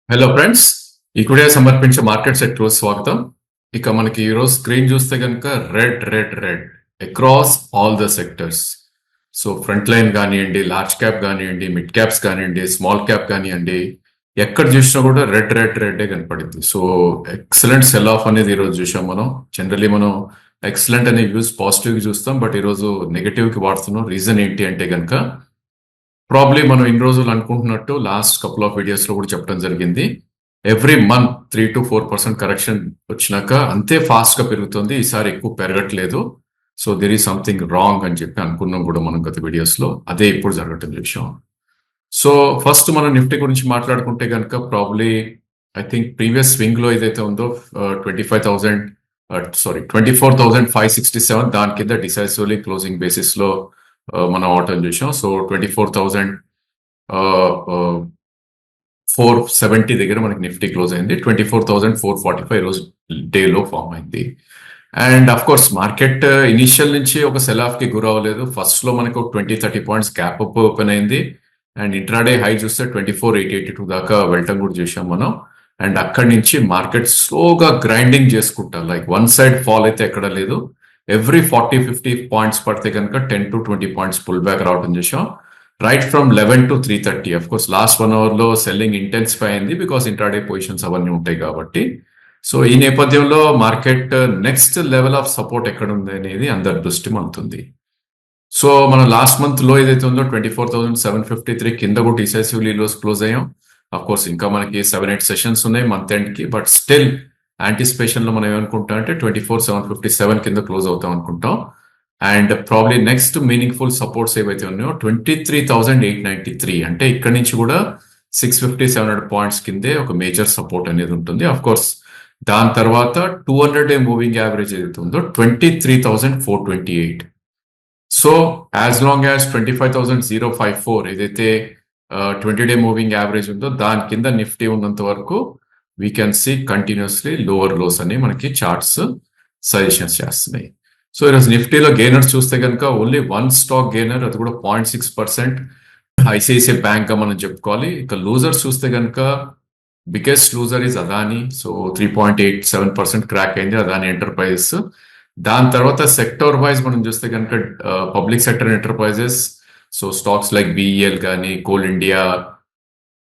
Hello friends, ఇక్కడే సమర్పించే market sector స్వాగతం. ఇక మనకి ఈరోజు స్క్రీన్ చూస్తే కనుక red red red across all the sectors. So front line కానివ్వండి, లార్జ్ క్యాప్ కానివ్వండి, మిడ్ క్యాప్స్ కానివ్వండి, స్మాల్ క్యాప్ కానివ్వండి, ఎక్కడ చూసినా కూడా రెడ్ రెడ్ రెడ్డే కనపడింది. సో ఎక్సలెంట్ సెల్ ఆఫ్ అనేది ఈరోజు చూసాం మనం. జనరలీ మనం ఎక్సలెంట్ అనే వ్యూస్ పాజిటివ్ కి చూస్తాం, బట్ ఈరోజు నెగటివ్ కి వాడుతున్నాం. రీజన్ ఏంటి అంటే కనుక ప్రాబ్లీ మనం ఇన్ని రోజులు అనుకుంటున్నట్టు లాస్ట్ కపుల్ ఆఫ్ వీడియోస్ లో కూడా చెప్పడం జరిగింది. ఎవ్రీ మంత్ 3 to 4% కరెక్షన్ వచ్చినాక అంతే ఫాస్ట్ గా పెరుగుతుంది. ఈసారి ఎక్కువ పెరగట్లేదు. So there is something wrong అని చెప్పి అనుకున్నాం కూడా మనం గత వీడియోస్ లో. అదే ఇప్పుడు జరగటం విషయం. సో ఫస్ట్ మనం నిఫ్టీ గురించి మాట్లాడుకుంటే కనుక probably I think previous swing లో ఏదైతే ఉందో 24,567 దాని కింద డిసైసివ్లీ క్లోజింగ్ బేసిస్ లో మనం అవటం చూసాం. సో 24,470 దగ్గర మనకి నిఫ్టీ క్లోజ్ అయింది. 24,445 రోజు డేలో ఫామ్ అయింది. And of course market initial నుంచి ఒక సెల్ ఆఫ్ కి గురవ్వలేదు. ఫస్ట్ లో మనకు 20-30 పాయింట్స్ గ్యాప్ అప్ ఓపెన్ అయింది. అండ్ ఇంట్రాడే హై చూస్తే 24,882 దాకా వెళ్ళటం కూడా చూసాం మనం. అండ్ అక్కడి నుంచి మార్కెట్ స్లోగా గ్రైండింగ్ చేసుకుంటా, లైక్ వన్ సైడ్ ఫాల్ అయితే ఎక్కడ లేదు. ఎవ్రీ 40-50 పాయింట్స్ పడితే కనుక 10-20 పాయింట్స్ పుల్ బ్యాక్ రావడం చేసాం. Right from 11 to 3:30. Of course last 1 hour లో సెల్లింగ్ ఇంటెన్సిఫై అయింది, బికాస్ ఇంట్రాడే పొజిషన్స్ అవన్నీ ఉంటాయి కాబట్టి. సో ఈ నేపథ్యంలో market next level of support ఎక్కడ ఉంది అనేది అందరి దృష్టి మళ్తుంది. సో మనం లాస్ట్ మంత్ లో ఏదైతే ఉందో 24,753 కింద కూడా డిసైసివ్లీ లోస్ క్లోజ్ అయ్యాం. అఫ్ కోర్స్ ఇంకా మనకి 7-8 సెషన్స్ ఉన్నాయి మంత్ ఎండ్ కి, బట్ స్టిల్ యాంటిసిపేషన్ లో మనం ఏమనుకుంటాం అంటే 24,757 కింద క్లోజ్ అవుతాం అనుకుంటాం. And probably next meaningful supports ఏవైతే ఉన్నాయో 23,893, అంటే ఇక్కడ నుంచి కూడా 650-700 పాయింట్స్ కిందే ఒక మేజర్ సపోర్ట్ అనేది ఉంటుంది. అఫ్ కోర్స్ దాని తర్వాత 200-day మూవింగ్ యావరేజ్ ఏదైతే ఉందో 23,428. సో యాజ్ లాంగ్ యాజ్ 25,054 ఏదైతే 20-day మూవింగ్ యావరేజ్ ఉందో దాని కింద నిఫ్టీ ఉన్నంత వరకు we can see continuously lower lows అని మనకి చార్ట్స్ సజెషన్స్ చేస్తున్నాయి. సో ఈరోజు నిఫ్టీలో గెయినర్స్ చూస్తే కనుక ఓన్లీ వన్ స్టాక్ గెయినర్, అది కూడా 0.6%, ఐసిఐసిఐ బ్యాంక్ గా మనం చెప్పుకోవాలి. ఇక లూజర్స్ చూస్తే కనుక biggest loser is Adani. So 3.87% crack అయింది అదానీ ఎంటర్ప్రైజెస్. దాని తర్వాత సెక్టర్ వైజ్ మనం చూస్తే కనుక public sector enterprises, so stocks like BEL కానీ, కోల్ ఇండియా,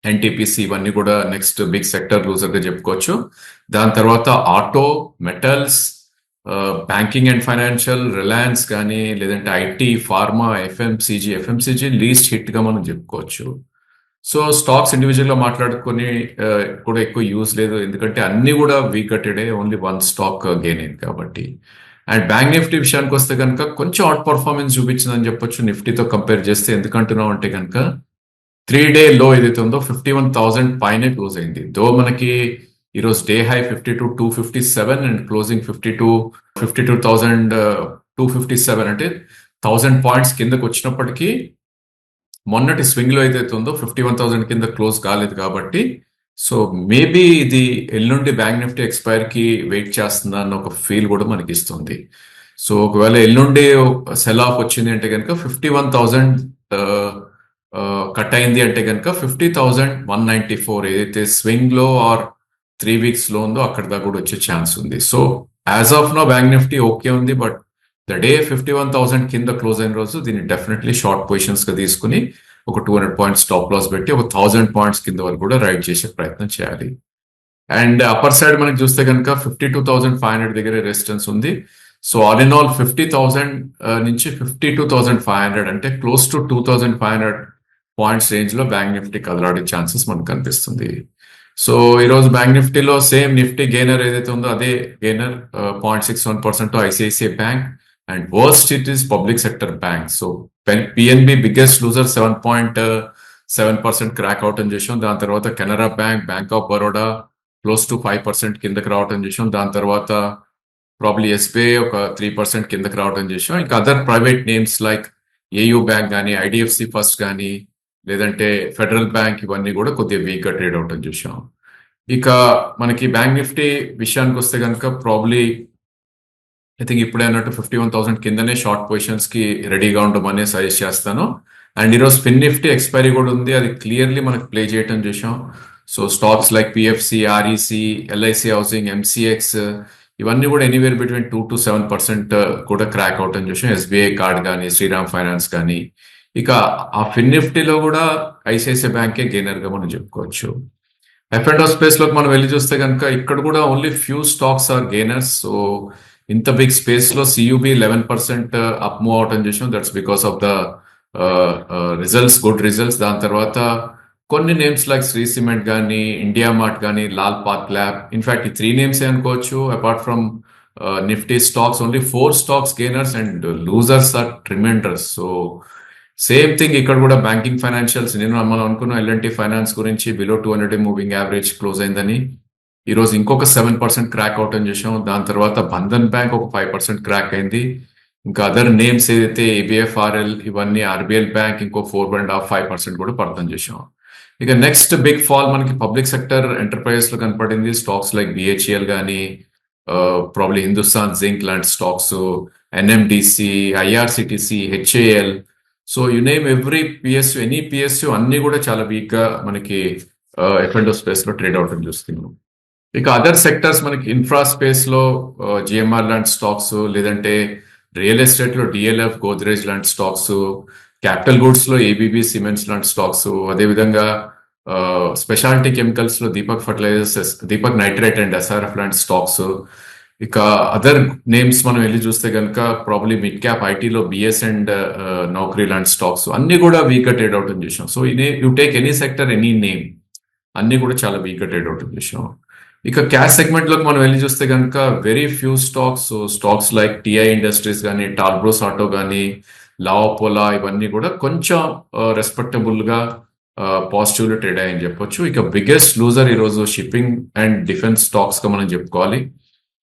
ఎన్టీపీసీ, ఇవన్నీ కూడా నెక్స్ట్ బిగ్ సెక్టర్ లూజర్ గా చెప్పుకోవచ్చు. దాని తర్వాత auto, metals, banking and financial, Reliance కానీ, లేదంటే IT, pharma, FMCG least hit గా మనం చెప్పుకోవచ్చు. సో స్టాక్స్ ఇండివిజువల్ గా మాట్లాడుకొని కూడా ఎక్కువ యూజ్ లేదు, ఎందుకంటే అన్ని కూడా వీక్ కట్టెడే, ఓన్లీ వన్ స్టాక్ గెయిన్ అయింది కాబట్టి. అండ్ బ్యాంక్ నిఫ్టీ విషయానికి వస్తే కనుక కొంచెం అవుట్ పర్ఫార్మెన్స్ చూపించిందని చెప్పొచ్చు నిఫ్టీతో కంపేర్ చేస్తే. ఎందుకంటున్నాం అంటే కనుక 3-day లో ఏదైతే ఉందో 51,000 పైనే క్లోజ్ అయింది. దో మనకి ఈరోజు డే హై 52,257 అండ్ క్లోజింగ్ 52,257, అంటే 1000 పాయింట్స్ కిందకు వచ్చినప్పటికీ మొన్నటి స్వింగ్ లో ఏదైతే ఉందో 51,000 కింద క్లోజ్ కాలేదు కాబట్టి. సో మేబీ ఇది ఎల్లుండి బ్యాంక్ నిఫ్టీ ఎక్స్పైర్ కి వెయిట్ చేస్తుందా అన్న ఒక ఫీల్ కూడా మనకి ఇస్తుంది. సో ఒకవేళ ఎల్లుండి సెల్ ఆఫ్ వచ్చింది అంటే కనుక 51,000 కట్ అయింది అంటే కనుక 50,194 ఏదైతే స్వింగ్ లో ఆర్ 3 weeks లో ఉందో అక్కడ దాకా కూడా వచ్చే ఛాన్స్ ఉంది. So as of now bank Nifty okay ఉంది, బట్ ద డే 51,000 కింద క్లోజ్ అయిన రోజు దీన్ని డెఫినెట్లీ షార్ట్ పొజిషన్స్ గా తీసుకుని ఒక 200 పాయింట్స్ స్టాప్ లాస్ పెట్టి ఒక 1000 పాయింట్స్ కింద వరకు కూడా రైడ్ చేసే ప్రయత్నం చేయాలి. అండ్ అప్పర్ సైడ్ మనకి చూస్తే కనుక 52,500 దగ్గర రెసిస్టెన్స్ ఉంది. సో ఆల్ ఇన్ ఆల్ 50,000 నుంచి 52,500, అంటే క్లోజ్ టు 2,500 పాయింట్స్ రేంజ్ లో బ్యాంక్ నిఫ్టీ కదలాడే ఛాన్సెస్ మనకు కనిపిస్తుంది. సో ఈరోజు బ్యాంక్ నిఫ్టీలో సేమ్ నిఫ్టీ గెయినర్ ఏదైతే ఉందో అదే gainer 0.61% ICICI bank, and worst it is public sector bank. So PNB biggest loser 7.7% crack out అని చేసాం. దాని తర్వాత Canara bank, bank of Baroda close to 5% కిందకి రావటం చేసాం. దాని తర్వాత ప్రాబ్లీ ఎస్బీఐ ఒక 3% కిందకి రావటం చేసాం. ఇంకా other private names like AU bank కానీ, ఐడిఎఫ్సి ఫస్ట్ కానీ, లేదంటే ఫెడరల్ బ్యాంక్, ఇవన్నీ కూడా కొద్దిగా వీక్ గా ట్రేడ్ అవటం చూసాం. ఇక మనకి బ్యాంక్ నిఫ్టీ విషయానికి వస్తే కనుక ప్రాబ్లీ ఐ థింక్ ఇప్పుడే అన్నట్టు 51,000 కిందనే షార్ట్ పొజిషన్స్ కి రెడీగా ఉండమని సజెస్ట్ చేస్తాను. అండ్ ఈరోజు స్పిన్ నిఫ్టీ ఎక్స్పైరీ కూడా ఉంది, అది క్లియర్లీ మనకు ప్లే చేయటం చూసాం. So stocks like PFC, REC, LIC housing, MCX ఇవన్నీ కూడా ఎనీవేర్ బిట్వీన్ 2 to 7% కూడా క్రాక్ అవుట్ అని చూసాం. ఎస్బీఐ కార్డ్ కానీ, శ్రీరామ్ ఫైనాన్స్ కానీ. ఇక ఆ ఫిన్ నిఫ్టీలో కూడా ఐసిఐసిఐ బ్యాంకే గెయినర్ గా మనం చెప్పుకోవచ్చు. ఎఫ్ అండ్ స్పేస్ లోకి మనం వెళ్ళి చూస్తే కనుక ఇక్కడ కూడా only few stocks are gainers. So ఇంత బిగ్ స్పేస్ లో సియూబి 11% అప్ మూవ్ అవుట్ అని చూసాం. That's because of the results, good results. దాని తర్వాత కొన్ని నేమ్స్ లైక్ శ్రీ సిమెంట్ కానీ, ఇండియా మార్ట్ కానీ, లాల్ పాత్ ల్యాబ్, ఇన్ఫాక్ట్ ఈ 3 నేమ్స్ అనుకోవచ్చు. Apart from Nifty stocks, only 4 stocks gainers and losers are tremendous. So same thing ఇక్కడ కూడా బ్యాంకింగ్ ఫైనాన్షియల్స్. నేను మనం అనుకున్న ఎల్ఎన్టీ ఫైనాన్స్ గురించి బిలో 200 మూవింగ్ యావరేజ్ క్లోజ్ అయిందని. ఈ రోజు ఇంకొక 7% క్రాక్ అవుట్ అని చూసాం. దాని తర్వాత బంధన్ బ్యాంక్ ఒక 5% క్రాక్ అయింది. ఇంకా అదర్ నేమ్స్ ఏదైతే ఏబిఎఫ్ఆర్ఎల్, ఇవన్నీ ఆర్బిఎల్ బ్యాంక్ ఇంకో 4.5-5% కూడా పడతాం చేసాం. ఇక నెక్స్ట్ బిగ్ ఫాల్ మనకి పబ్లిక్ సెక్టర్ ఎంటర్ప్రైజెస్ లో కనపడింది. స్టాక్స్ లైక్ బిహెచ్ఈఎల్ కానీ, ప్రాబ్లీ హిందుస్థాన్ జింక్ లాంటి stocks, NMDC, IRCTC, HAL. So you name every PSU, any PSU అన్ని కూడా చాలా వీక్ గా మనకి ఎఫ్ అండ్ స్పేస్ లో ట్రేడ్ అవుట్ చూస్తున్నాం. ఇక అదర్ సెక్టర్స్ మనకి ఇన్ఫ్రా స్పేస్ లో జిఎంఆర్ లాంటి స్టాక్స్, లేదంటే రియల్ ఎస్టేట్ లో డిఎల్ఎఫ్, గోద్రేజ్ లాంటి స్టాక్స్, క్యాపిటల్ గూడ్స్ లో ఏబీబీ సిమెంట్స్ లాంటి స్టాక్స్, అదేవిధంగా స్పెషాలిటీ కెమికల్స్ లో Deepak Fertilisers, Deepak Nitrite and SRF లాంటి స్టాక్స్. ఇక అదర్ నేమ్స్ మనం వెళ్ళి చూస్తే కనుక ప్రాబ్లీ మిడ్ క్యాప్ ఐటీలో బిఎస్ అండ్ నౌకరీ లాంటి స్టాక్స్ అన్ని కూడా వీక్ గా ట్రేడ్ అవుట్ చేసాం. So you take any sector, any name, అన్ని కూడా చాలా వీక్ గా ట్రేడ్ అవుట్ చేసాం. ఇక క్యాష్ సెగ్మెంట్ లోకి మనం వెళ్ళి చూస్తే కనుక very few stocks, stocks like TI industries కానీ, టాల్బ్రోస్ ఆటో కానీ, లావోపోలా, ఇవన్నీ కూడా కొంచెం రెస్పెక్టబుల్ గా పాజిటివ్ లో ట్రేడ్ అయ్యని చెప్పొచ్చు. ఇక బిగ్గెస్ట్ లూజర్ ఈ రోజు షిప్పింగ్ అండ్ డిఫెన్స్ స్టాక్స్ గా మనం చెప్పుకోవాలి.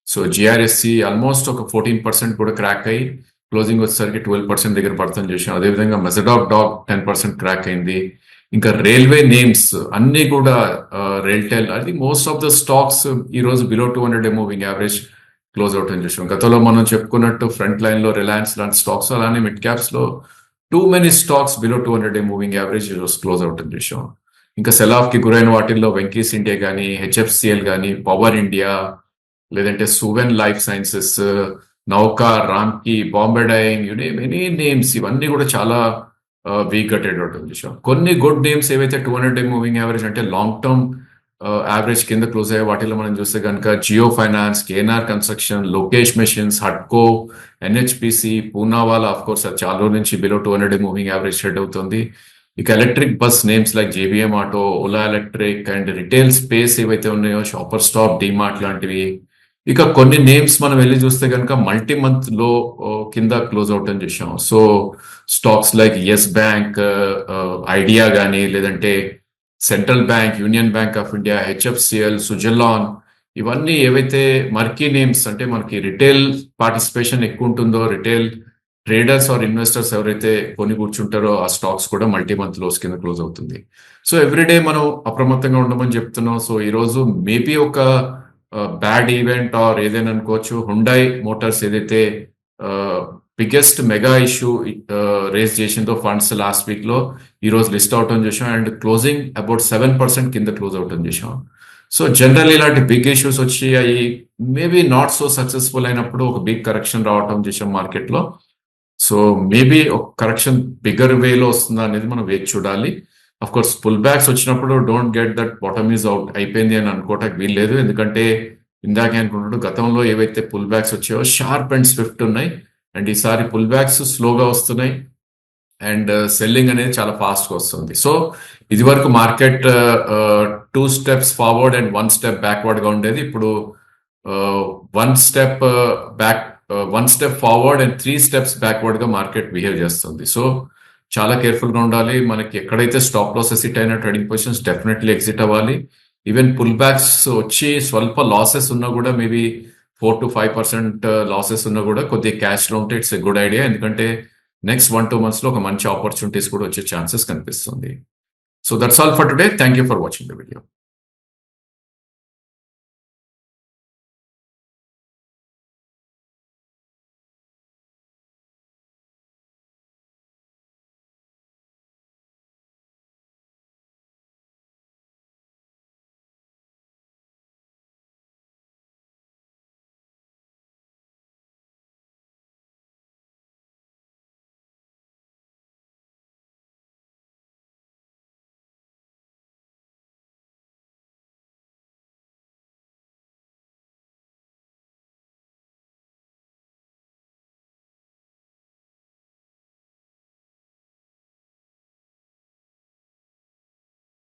సో జిఆర్ఎస్సి ఆల్మోస్ట్ ఒక 14% కూడా క్రాక్ అయ్యి క్లోజింగ్ వచ్చేసరికి 12% దగ్గర పడతాం చేసాం. అదేవిధంగా మెజడాక్ డాక్ 10% క్రాక్ అయింది. ఇంకా రైల్వే నేమ్స్ అన్ని కూడా రైల్టెల్, అది మోస్ట్ ఆఫ్ ద స్టాక్స్ ఈ రోజు below 200 moving average close out అని చూసాం. గతంలో మనం చెప్పుకున్నట్టు ఫ్రంట్ లైన్ లో రిలయన్స్ లాంటి స్టాక్స్, అలానే మిడ్ క్యాప్స్ లో too many stocks below 200 moving average ఈ రోజు క్లోజ్ అవుట్ అని చూసాం. ఇంకా సెల్ ఆఫ్ కి గురైన వాటిల్లో వెంకీస్ ఇండియా కానీ, హెచ్ఎఫ్సిఎల్ కానీ, పవర్ ఇండియా, లేదంటే Suven Life Sciences, Nykaa, Ramky, Bombay Dyeing, you name any names, ఇవన్నీ కూడా చాలా వీక్ గా ట్రేడ్ అవుట్ చూసాం. కొన్ని గుడ్ నేమ్స్ ఏవైతే 200 మూవింగ్ యావరేజ్ అంటే లాంగ్ టర్మ్ యావరేజ్ కింద క్లోజ్ అయ్యే వాటిలో మనం చూస్తే కనుక Jio finance, KNR construction, Lokesh machines, హట్కో, ఎన్హెచ్పిసి, పూనావాలా, ఆఫ్ కోర్స్ అది చాలా రోజుల నుంచి బిలో 200 మూవింగ్ యావరేజ్ ట్రేడ్ అవుతుంది. ఇక electric bus names like JBM auto, Ola electric and retail space ఏవైతే ఉన్నాయో షాపర్ స్టాప్, డిమార్ట్ లాంటివి. ఇక కొన్ని నేమ్స్ మనం వెళ్ళి చూస్తే కనుక మల్టీ మంత్ లో కింద క్లోజ్ అవుట్ అని చూసాం. So stocks like Yes Bank, Idea కానీ, లేదంటే Central Bank, Union Bank of India, HFCL, Suzlon, ఇవన్నీ ఏవైతే మర్కీ నేమ్స్ అంటే మనకి రిటైల్ పార్టిసిపేషన్ ఎక్కువ ఉంటుందో, రిటైల్ ట్రేడర్స్ ఆర్ ఇన్వెస్టర్స్ ఎవరైతే కొని కూర్చుంటారో ఆ స్టాక్స్ కూడా మల్టీ మంత్ లోస్ కింద క్లోజ్ అవుతుంది. సో ఎవ్రీడే మనం అప్రమత్తంగా ఉండమని చెప్తున్నాం. సో ఈ రోజు మేబీ ఒక బ్యాడ్ ఈవెంట్ ఆర్ ఏదైనా అనుకోవచ్చు. హుండై మోటార్స్ ఏదైతే బిగ్గెస్ట్ మెగా ఇష్యూ రేస్ చేసిందో ఫండ్స్ లాస్ట్ వీక్ లో, ఈ రోజు లిస్ట్ అవుట్ అని చూసాం. అండ్ క్లోజింగ్ అబౌట్ 7% కింద క్లోజ్ అవుట్ అని చూసాం. సో జనరల్ ఇలాంటి బిగ్ ఇష్యూస్ వచ్చి అవి మేబీ నాట్ సో సక్సెస్ఫుల్ అయినప్పుడు ఒక బిగ్ కరెక్షన్ రావటం చూసాం మార్కెట్ లో. సో మేబీ ఒక కరెక్షన్ బిగ్గర్ వేలో వస్తుందా అనేది మనం వేచి చూడాలి. అఫ్ కోర్స్ పుల్ బ్యాక్స్ వచ్చినప్పుడు don't get that bottom is out అయిపోయింది అని అనుకోవటానికి వీల్లేదు. ఎందుకంటే ఇందాకే అనుకున్నట్టు గతంలో ఏవైతే పుల్ బ్యాక్స్ వచ్చాయో షార్ప్ అండ్ స్విఫ్ట్ ఉన్నాయి. అండ్ ఈసారి పుల్ బ్యాక్స్ స్లోగా వస్తున్నాయి అండ్ సెల్లింగ్ అనేది చాలా ఫాస్ట్ గా వస్తుంది. సో ఇది వరకు market 2 steps forward and 1 step backward గా ఉండేది. ఇప్పుడు 1 step back, 1 step forward and 3 steps backward గా మార్కెట్ బిహేవ్ చేస్తుంది. సో చాలా కేర్ఫుల్ గా ఉండాలి. మనకి ఎక్కడైతే స్టాప్ లాసెస్ హిట్ అయిన ట్రేడింగ్ పొజిషన్స్ డెఫినెట్లీ ఎగ్జిట్ అవ్వాలి. ఈవెన్ పుల్ బ్యాక్స్ వచ్చి స్వల్ప లాసెస్ ఉన్నా కూడా, మేబీ 4 to 5% లాసెస్ ఉన్నా కూడా కొద్దిగా క్యాష్ లో ఉంటే ఇట్స్ ఎ గుడ్ ఐడియా. ఎందుకంటే నెక్స్ట్ 1-2 months లో ఒక మంచి ఆపర్చునిటీస్ కూడా వచ్చే ఛాన్సెస్ కనిపిస్తుంది. So that's all for today. Thank you for watching the video.